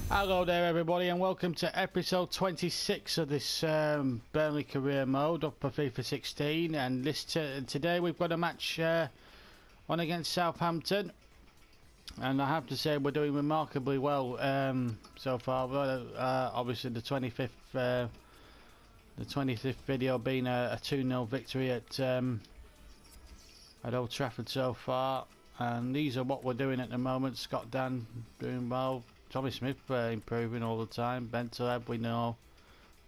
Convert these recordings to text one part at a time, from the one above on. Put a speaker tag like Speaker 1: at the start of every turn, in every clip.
Speaker 1: Hello there everybody, and welcome to episode 26 of this Burnley career mode up for FIFA 16. And today we've got a match on against Southampton, and I have to say we're doing remarkably well so far. Obviously the 25th video being a 2-0 victory at Old Trafford so far, and these are what we're doing at the moment. Scott Dan doing well, Tommy Smith improving all the time, Bentaleb we know,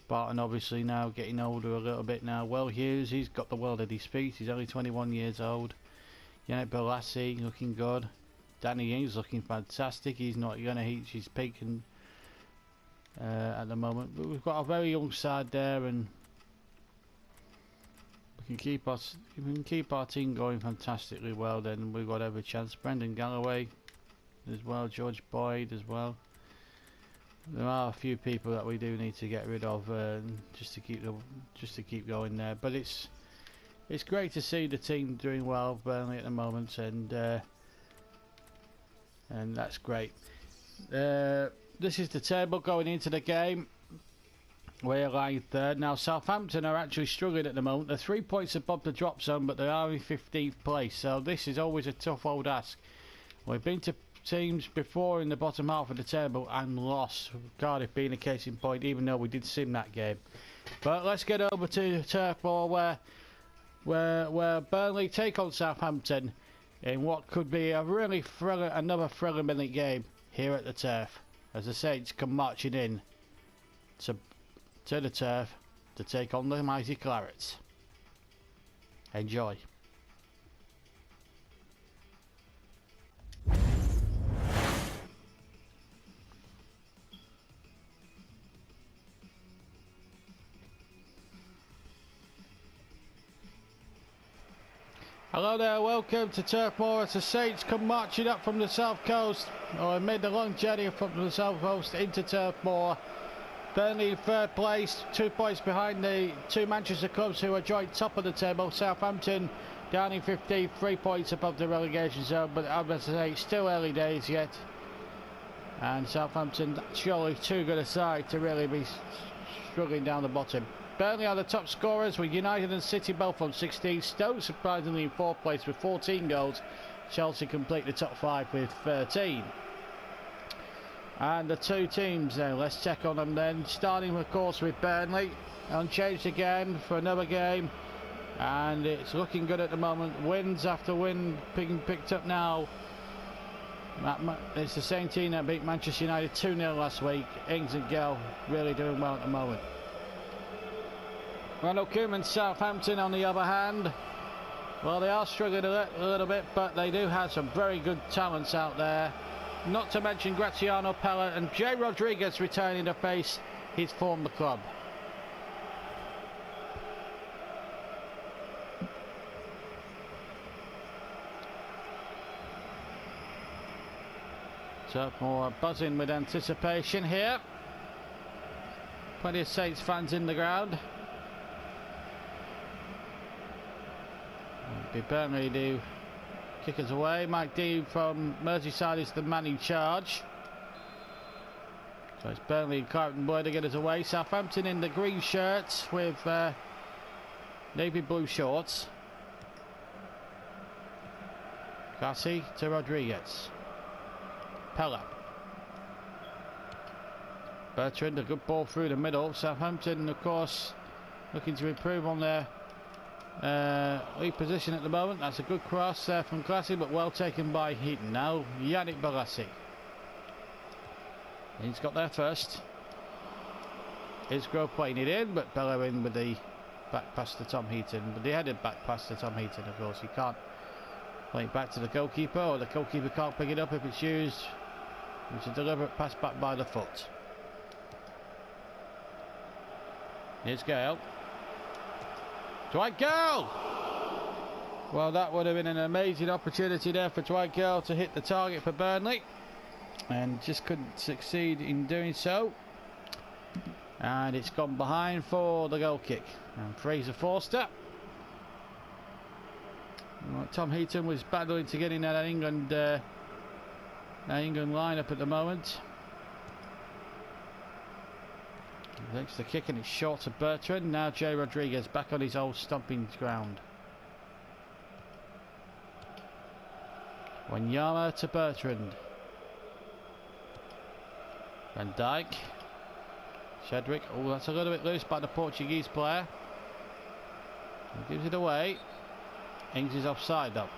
Speaker 1: Barton obviously now getting older a little bit now. Will Hughes, he's got the world at his feet, he's only 21 years old. Yannick Bolasie looking good. Danny Ings looking fantastic, he's not going to reach his peak at the moment, but we've got a very young side there, and we can keep our team going fantastically well, then we've got every chance. Brendan Galloway as well, George Boyd as well. There are a few people that we do need to get rid of just to keep going there, but it's great to see the team doing well, Burnley at the moment, and that's great. This is the table going into the game. We're lying third now. Southampton are actually struggling at the moment. They're 3 points above the drop zone, but they are in 15th place, so this is always a tough old ask. We've been to teams before in the bottom half of the table and lost, Cardiff being a case in point, even though we did sim that game. But let's get over to Turf Moor, where Burnley take on Southampton in what could be a really another thrilling game here at the Turf, as the Saints come marching in to the Turf to take on the mighty Clarets. Enjoy. Hello there, welcome to Turf Moor as the Saints come marching up from the south coast, or made the long journey from the south coast into Turf Moor. Burnley in third place, 2 points behind the two Manchester clubs who are joint top of the table. Southampton down in 15th, 3 points above the relegation zone, but I must say it's still early days yet. And Southampton surely too good a side to really be struggling down the bottom. Burnley are the top scorers with United and City both on 16. Stoke surprisingly in fourth place with 14 goals. Chelsea complete the top 5 with 13. And the two teams then, let's check on them then. Starting of course with Burnley, unchanged again for another game, and it's looking good at the moment. Wins after win being picked up now. It's the same team that beat Manchester United 2-0 last week. Ings and Gell really doing well at the moment. Ronald Koeman's Southampton on the other hand, well, they are struggling a little bit, but they do have some very good talents out there, not to mention Graziano Pella and Jay Rodriguez returning to face his former club. Turf Moor buzzing with anticipation here. Plenty of Saints fans in the ground. Burnley do kick us away. Mike Dean from Merseyside is the man in charge. So it's Burnley and Carlton Boyd to get us away. Southampton in the green shirts with navy blue shorts. Cassie to Rodriguez. Pella. Bertrand, a good ball through the middle. Southampton, of course, looking to improve on their lead position at the moment. That's a good cross there from Classy, but well taken by Heaton. Now Yannick Bolasie. He's got there first. It's Grove playing it in, but Bella in with the back pass to Tom Heaton. But the headed back pass to Tom Heaton, of course. He can't play it back to the goalkeeper, or the goalkeeper can't pick it up if it's used. It's a deliberate pass back by the foot. Here's Gale. Dwight Gale! Well, that would have been an amazing opportunity there for Dwight Gale to hit the target for Burnley, and just couldn't succeed in doing so. And it's gone behind for the goal kick. And Fraser Forster. Well, Tom Heaton was battling to get in that England lineup at the moment. Takes the kick and it's short to Bertrand. Now Jay Rodriguez back on his old stomping ground. Wanyama to Bertrand. Van Dijk. Shedrick. Oh, that's a little bit loose by the Portuguese player. He gives it away. Ings is offside though.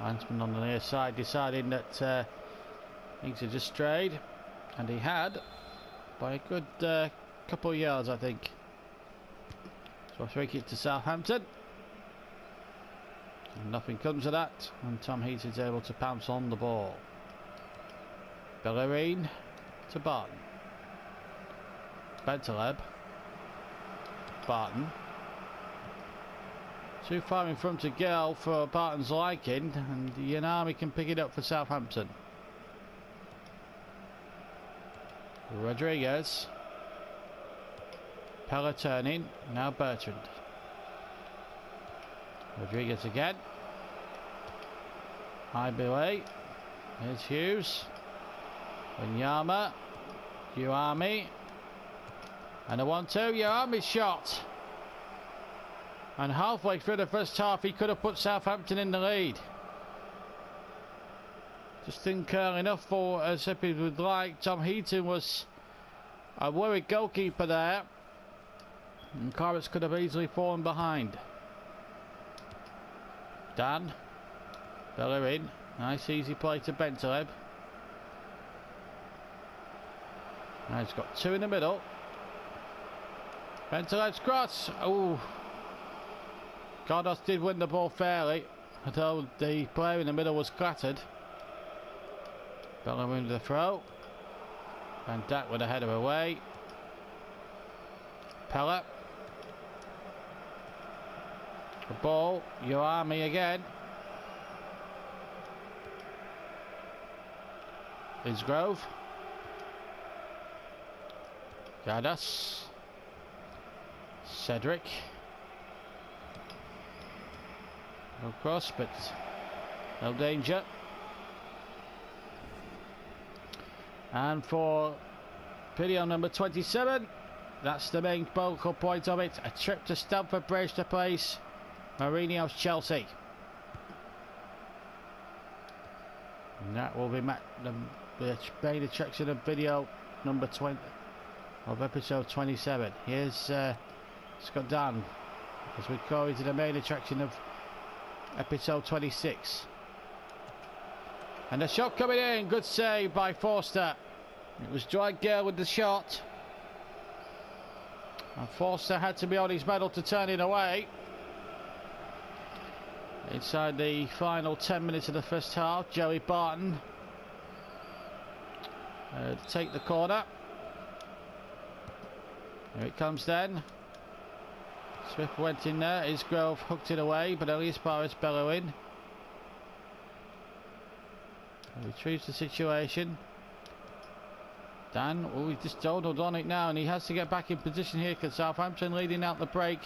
Speaker 1: Linesman on the near side deciding that Ings had just strayed, and he had by a good couple of yards, I think. So a free kick to Southampton, and nothing comes of that, and Tom Heaton's able to pounce on the ball. Bellerin to Barton. Bentaleb. Barton. Too far in front to go for Barton's liking, and Yanami can pick it up for Southampton. Rodriguez. Pella turning. Now Bertrand. Rodriguez again. Ibile. Here's Hughes. Wanyama. Uami. And a 1-2. Uami's shot. And halfway through the first half, he could have put Southampton in the lead. Just didn't curl enough for as if he would like. Tom Heaton was a worried goalkeeper there, and Corus could have easily fallen behind. Dan. Bellerin. Nice easy play to Bentaleb. Now he's got two in the middle. Bentaleb's cross. Oh. Cardos did win the ball fairly, although the player in the middle was clattered. Bellerin with the throw. Van Dijk with a header away. Pella. The ball. Uami again. Isgrove. Gardas. Cedric. No cross, but no danger. And for video number 27, that's the main focal point of it. A trip to Stamford Bridge to place Mourinho's Chelsea. And that will be the main attraction of video number 20 of episode 27. Here's Scott Dan as we go into the main attraction of episode 26. And the shot coming in, good save by Forster. It was Dwight Gale with the shot, and Forster had to be on his medal to turn it away. Inside the final 10 minutes of the first half, Joey Barton to take the corner. Here it comes then. Smith went in there, Isgrove hooked it away, but only as far as Bellerin. Retrieves the situation. Dan, oh, he just dawdled on it now, and he has to get back in position here because Southampton leading out the break.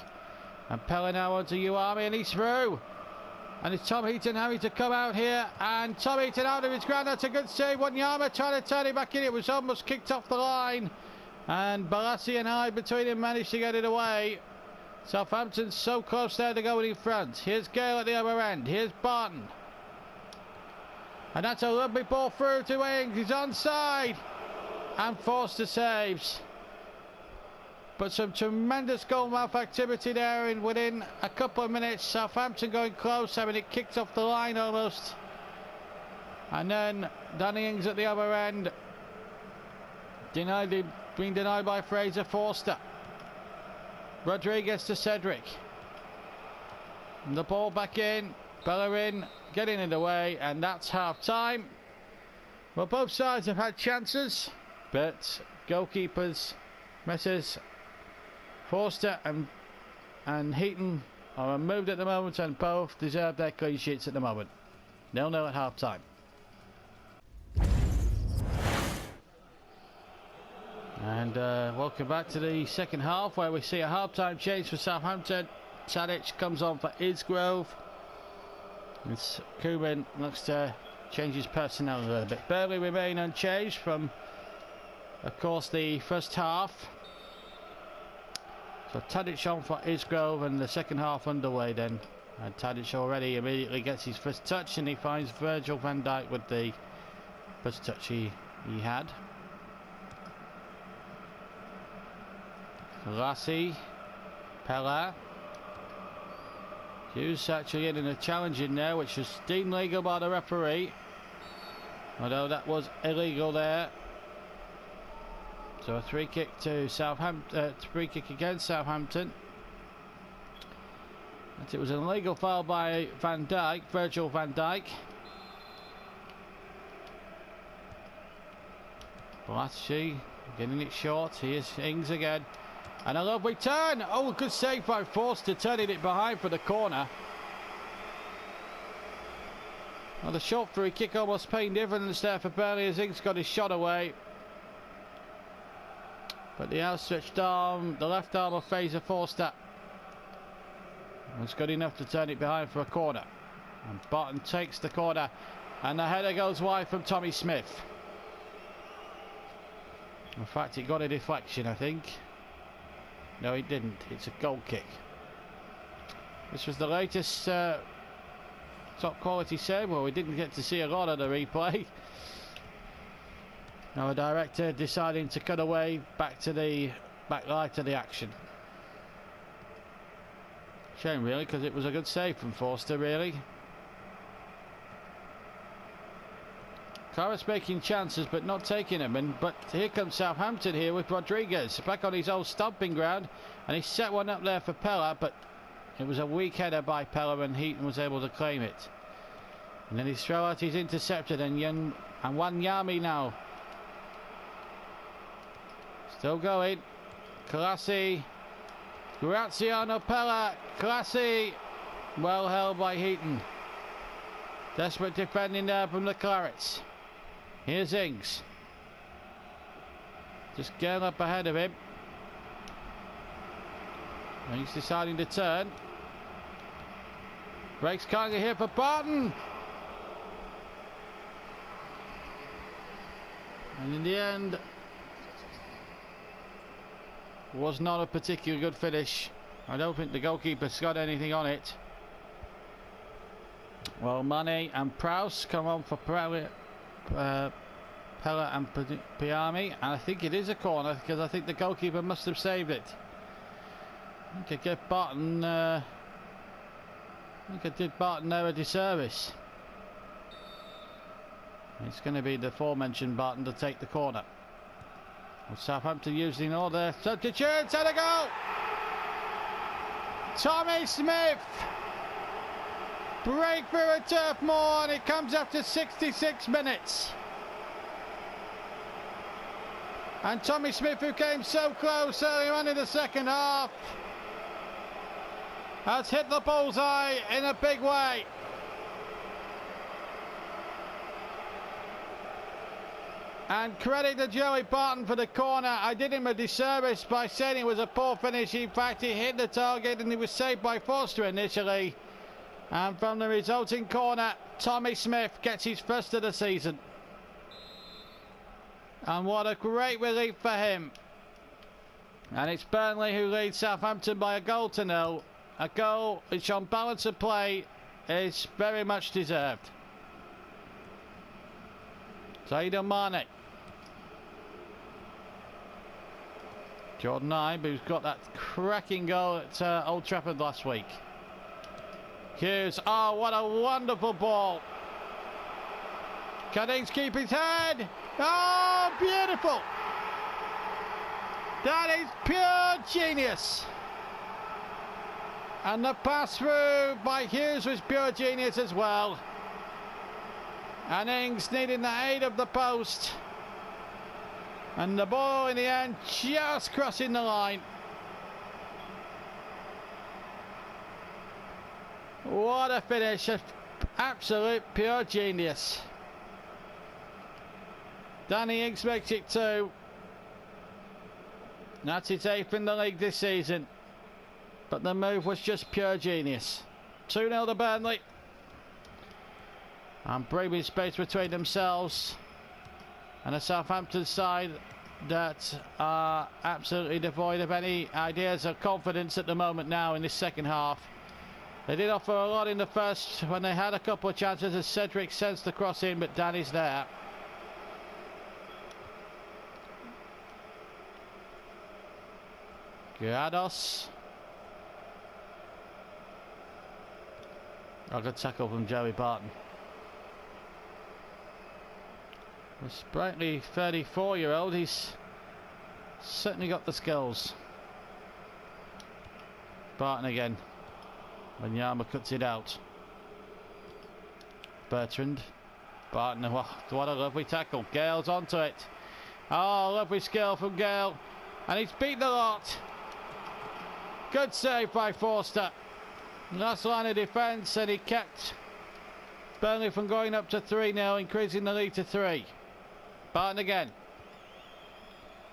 Speaker 1: And Pella now onto Uami, and he's through. And it's Tom Heaton having to come out here, and Tom Heaton out of his ground. That's a good save. Wanyama trying to turn it back in. It was almost kicked off the line, and Balassi and I between him managed to get it away. Southampton's so close there to going in front. Here's Gale at the other end. Here's Barton. And that's a lovely ball through to Ings. He's onside. And Forster saves. But some tremendous goalmouth activity there within a couple of minutes. Southampton going close, having it kicked off the line almost. And then Danny Ings at the other end. Being denied by Fraser Forster. Rodriguez to Cedric. And the ball back in. Bellerin getting in the way, and that's half time. Well, both sides have had chances, but goalkeepers Messrs Forster and Heaton are removed at the moment, and both deserve their clean sheets at the moment. 0-0 at half time. welcome back to the second half, where we see a half-time change for Southampton. Tadic comes on for Isgrove. Kuban looks to change his personnel a little bit. Burnley remain unchanged from, of course, the first half. So Tadic on for Isgrove, and the second half underway then. And Tadic already immediately gets his first touch, and he finds Virgil van Dijk with the first touch he had. Lassie, Pella. Hughes actually getting a challenge in there, which was deemed legal by the referee, although that was illegal there. So a free kick to Southampton, free kick against Southampton. And it was an illegal foul by Van Dijk, Virgil van Dijk. Lassie getting it short. Here's Ings again. And a lovely turn. Oh, a good save by Forster, turning it behind for the corner. Well, the short free kick almost paying dividends there for Burnley as Ings got his shot away. But the outstretched arm, the left arm of Fraser Forster, was good enough to turn it behind for a corner. And Barton takes the corner, and the header goes wide from Tommy Smith. In fact, it got a deflection, I think. No, it didn't. It's a goal kick. This was the latest top quality save. Well, we didn't get to see a lot of the replay. Now a director deciding to cut away back live to the action. Shame really, because it was a good save from Forster, really. Clarence making chances but not taking them, but here comes Southampton here with Rodriguez back on his old stomping ground, and he set one up there for Pella, but it was a weak header by Pella and Heaton was able to claim it. And then his throw out is intercepted, and Wanyama now still going. Classy, Graziano Pella, Classy, well held by Heaton. Desperate defending there from the Clarets. Here's Ings. Just getting up ahead of him. And he's deciding to turn. Breaks kindly here for Barton. And in the end, was not a particularly good finish. I don't think the goalkeeper's got anything on it. Well, Mane and Prowse come on for Pella and Piami, and I think it is a corner because I think the goalkeeper must have saved it. I think I gave Barton, I think I did Barton there a disservice. It's going to be the aforementioned Barton to take the corner. Well, Southampton using all their substitutes, and a goal! Tommy Smith! Breakthrough at Turf Moor, and it comes after 66 minutes. And Tommy Smith, who came so close early on in the second half, has hit the bullseye in a big way. And credit to Joey Barton for the corner. I did him a disservice by saying it was a poor finish. In fact, he hit the target and he was saved by Forster initially. And from the resulting corner, Tommy Smith gets his first of the season. And what a great relief for him. And it's Burnley who leads Southampton by a goal to nil. A goal which on balance of play is very much deserved. Sadio Mane. Jordan Ibe, who's got that cracking goal at Old Trafford last week. Hughes, oh, what a wonderful ball. Cuttings keep his head. Oh, beautiful. That is pure genius. And the pass through by Hughes was pure genius as well. And Ings needing the aid of the post. And the ball in the end just crossing the line. What a finish, absolute pure genius. Danny Ings makes it 2. That's his 8th in the league this season. But the move was just pure genius. 2-0 to Burnley. And bringing space between themselves and a Southampton side that are absolutely devoid of any ideas or confidence at the moment now in this second half. They did offer a lot in the first when they had a couple of chances as Cedric sends the cross in, but Danny's there. Grados. A good tackle from Joey Barton. The sprightly 34-year-old, he's certainly got the skills. Barton again. Wanyama cuts it out. Bertrand. Barton, what a lovely tackle. Gale's onto it. Oh, lovely skill from Gale. And he's beat the lot. Good save by Forster. Last line of defence, and he kept Burnley from going up to 3-0, increasing the lead to 3. Barton again.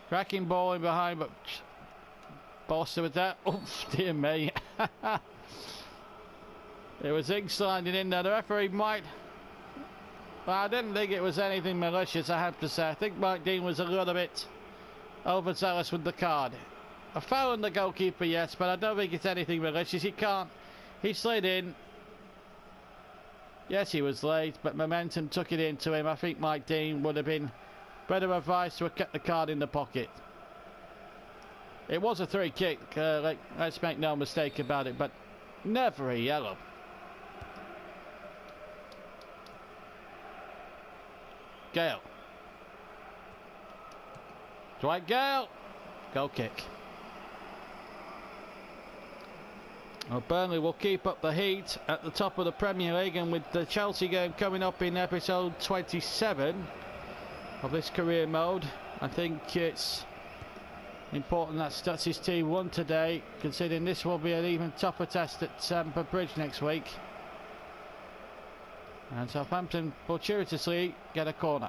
Speaker 1: Cracking ball in behind, but Forster with that. Oh, dear me. It was Ink sliding in there. The referee might... Well, I didn't think it was anything malicious, I have to say. I think Mike Dean was a little bit overzealous with the card. A foul on the goalkeeper, yes, but I don't think it's anything malicious. He slid in. Yes, he was late, but momentum took it into him. I think Mike Dean would have been better advised to have kept the card in the pocket. It was a free kick, let's make no mistake about it, but never a yellow. Gale. Dwight Gale. Goal kick. Well, Burnley will keep up the heat at the top of the Premier League, and with the Chelsea game coming up in episode 27 of this career mode, I think it's important that Stutz's team won today, considering this will be an even tougher test at Stamford Bridge next week. And Southampton fortuitously get a corner.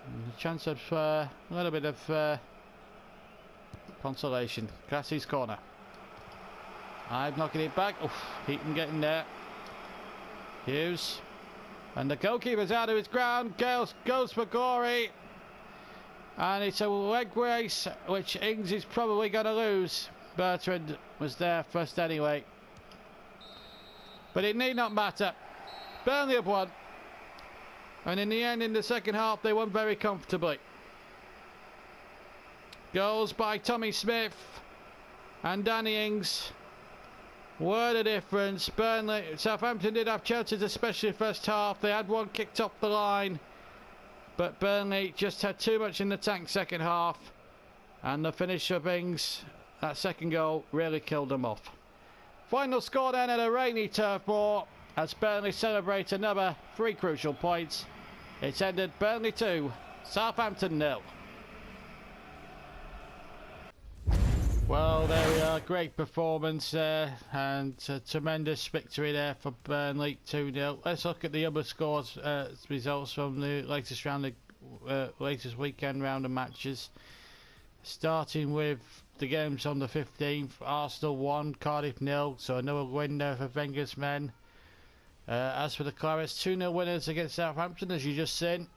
Speaker 1: And a chance of a little bit of consolation. Grassie's corner. I'm knocking it back. Oof, Heaton getting there. Hughes. And the goalkeeper's out of his ground. Gale goes for glory. And it's a leg race, which Ings is probably going to lose. Bertrand was there first anyway. But it need not matter. Burnley have won. And in the end, in the second half, they won very comfortably. Goals by Tommy Smith and Danny Ings were the difference. Southampton did have chances, especially first half. They had one kicked off the line, but Burnley just had too much in the tank second half, and the finish of Ings, that second goal, really killed them off. Final score then at a rainy Turf Moor as Burnley celebrate another 3 crucial points. It's ended Burnley 2, Southampton 0. Well, there we are. Great performance and a tremendous victory there for Burnley, 2-0. Let's look at the other scores, results from the latest round, latest weekend round of matches. Starting with the games on the 15th, Arsenal 1, Cardiff 0, so another win there for Wenger's men. As for the Clarets, 2-0 winners against Southampton, as you just seen.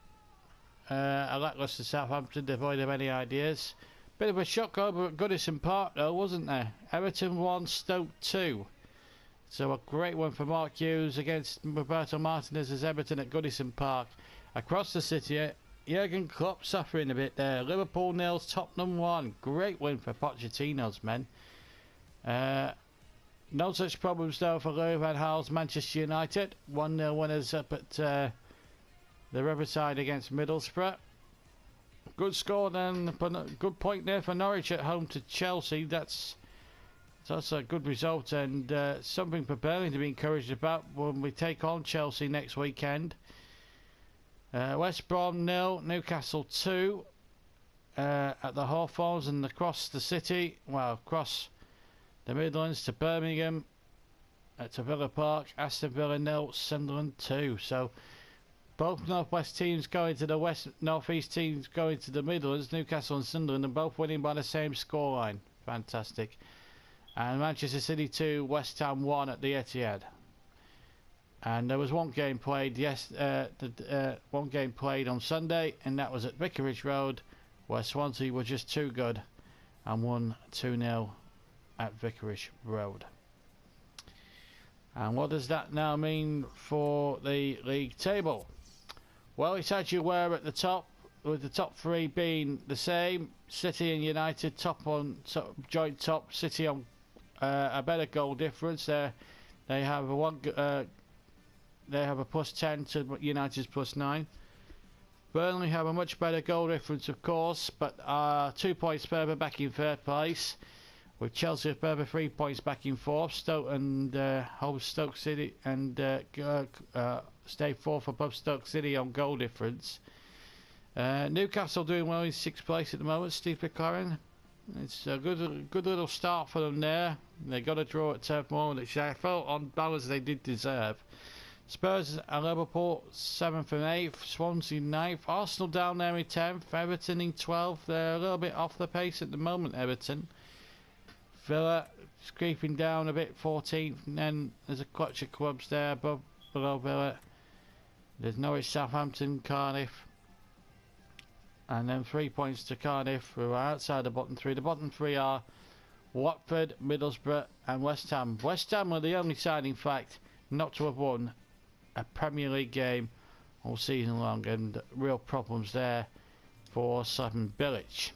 Speaker 1: A lacklustre Southampton, devoid of any ideas. Bit of a shock over at Goodison Park though, wasn't there? Everton 1, Stoke 2. So a great one for Mark Hughes against Roberto Martinez's Everton at Goodison Park. Across the city, Jurgen Klopp suffering a bit there. Liverpool 0, Tottenham 1. Great win for Pochettino's men. No such problems though for Louis van Gaal's Manchester United. 1-0 winners up at the Riverside against Middlesbrough. Good score then, good point there for Norwich at home to Chelsea. That's a good result, and something for Burnley to be encouraged about when we take on Chelsea next weekend. West Brom 0, Newcastle 2 at the Hawthorns, and across the city, well, across the Midlands to Birmingham, to Villa Park, Aston Villa 0, Sunderland 2. So Both northwest teams going to the west, northeast teams going to the Midlands. Newcastle and Sunderland are both winning by the same scoreline. Fantastic. And Manchester City 2, West Ham 1 at the Etihad. And there was one game played one game played on Sunday, and that was at Vicarage Road, where Swansea were just too good and won 2-0 at Vicarage Road. And what does that now mean for the league table? Well, it's as you were at the top, with the top three being the same. City and United joint top. City on a better goal difference. They have a +10 to United's +9. Burnley have a much better goal difference, of course, but 2 points further back in third place, with Chelsea further 3 points back in fourth. Stoke and Stoke City and stay fourth above Stoke City on goal difference. Newcastle doing well in 6th place at the moment. Steve McLaren. It's a good little start for them there. They got a draw at Turf Moor, which I felt on balance they did deserve. Spurs and Liverpool 7th and 8th, Swansea 9th, Arsenal down there in 10th, Everton in 12th. They're a little bit off the pace at the moment, Everton. Villa creeping down a bit, 14th, and then there's a clutch of clubs there below Villa. There's Norwich, Southampton, Cardiff, and then 3 points to Cardiff, who are outside the bottom three. The bottom three are Watford, Middlesbrough and West Ham. West Ham were the only side, in fact, not to have won a Premier League game all season long, and real problems there for Slaven Bilic.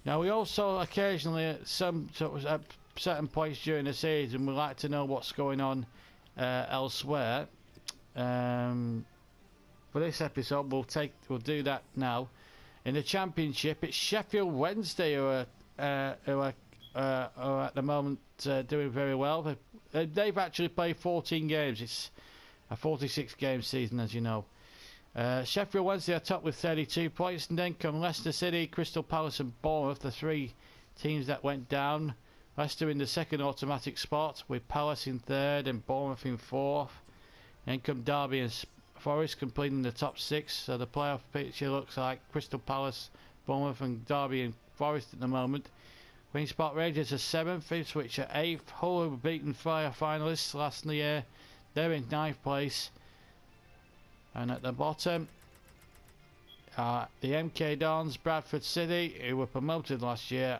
Speaker 1: Now, we also occasionally at certain points during the season we like to know what's going on elsewhere. For this episode we'll do that now. In the Championship, it's Sheffield Wednesday who are at the moment doing very well. They've actually played 14 games. It's a 46 game season, as you know. Sheffield Wednesday are top with 32 points, and then come Leicester City, Crystal Palace and Bournemouth, the three teams that went down. Leicester in the second automatic spot, with Palace in third and Bournemouth in fourth. Then come Derby and Forest completing the top six, so the playoff picture looks like Crystal Palace, Bournemouth and Derby and Forest at the moment. Queen's Park Rangers are 7th, Ipswich are 8th, Hull, who were beaten Fire finalists last year, they're in 9th place. And at the bottom, the MK Dons, Bradford City, who were promoted last year,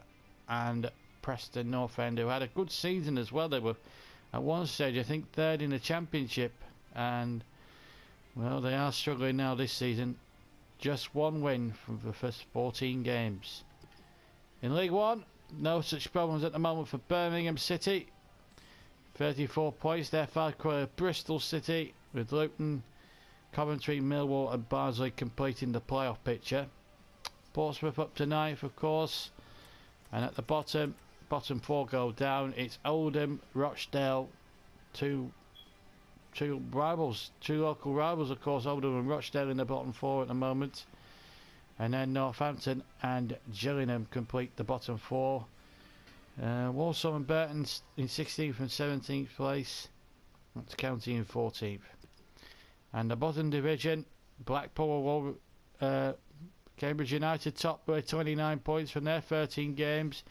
Speaker 1: and Preston North End, who had a good season as well. They were at one stage, I think, third in the Championship, and well, they are struggling now this season. Just one win from the first 14 games. In League One, no such problems at the moment for Birmingham City. 34 points. They're far clear of Bristol City, with Luton, Coventry, Millwall and Barnsley completing the playoff picture. Portsmouth up to 9th, of course. And at the bottom four go down. It's Oldham, Rochdale, two local rivals, of course. Oldham and Rochdale in the bottom four at the moment. And then Northampton and Gillingham complete the bottom four. Walsall and Burton in 16th and 17th place. That's County in 14th. And the bottom division, Blackpool, Cambridge United top by 29 points from their 13 games.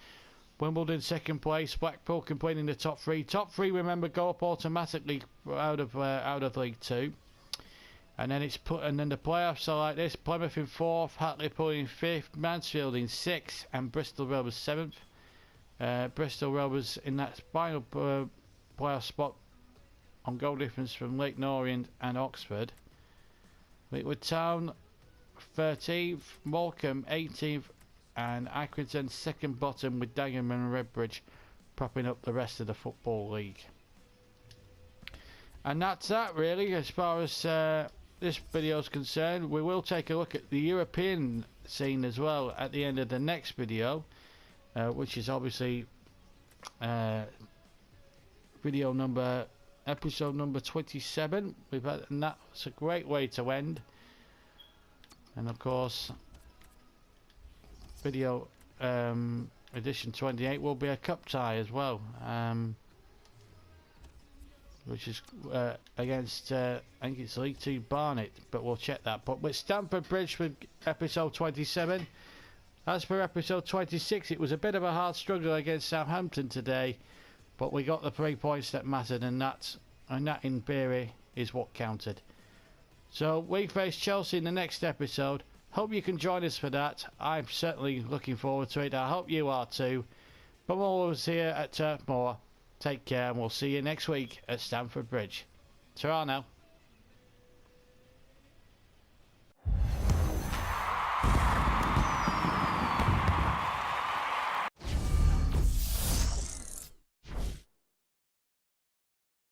Speaker 1: Wimbledon second place, Blackpool completing the top three. Top three, remember, go up automatically out of League Two. And then the playoffs are like this: Plymouth in 4th, Hartlepool in 5th, Mansfield in 6th, and Bristol Rovers 7th. Bristol Rovers in that final playoff spot on goal difference from Leyton Orient and Oxford. Fleetwood Town 13th, Morecambe 18th, and Accrington second bottom, with Dagenham and Redbridge propping up the rest of the Football League. And that's that really as far as this video is concerned. We will take a look at the European scene as well at the end of the next video, which is obviously episode number 27. And that's a great way to end. And of course, video edition 28 will be a cup tie as well. which is against I think it's League 2 Barnet, but we'll check that. But with Stamford Bridge for episode 27. As for episode 26, it was a bit of a hard struggle against Southampton today, but we got the 3 points that mattered, and that in theory is what counted. So we face Chelsea in the next episode. Hope you can join us for that. I'm certainly looking forward to it. I hope you are too. From all of us here at Turf Moor, take care, and we'll see you next week at Stamford Bridge. Ta-ra now.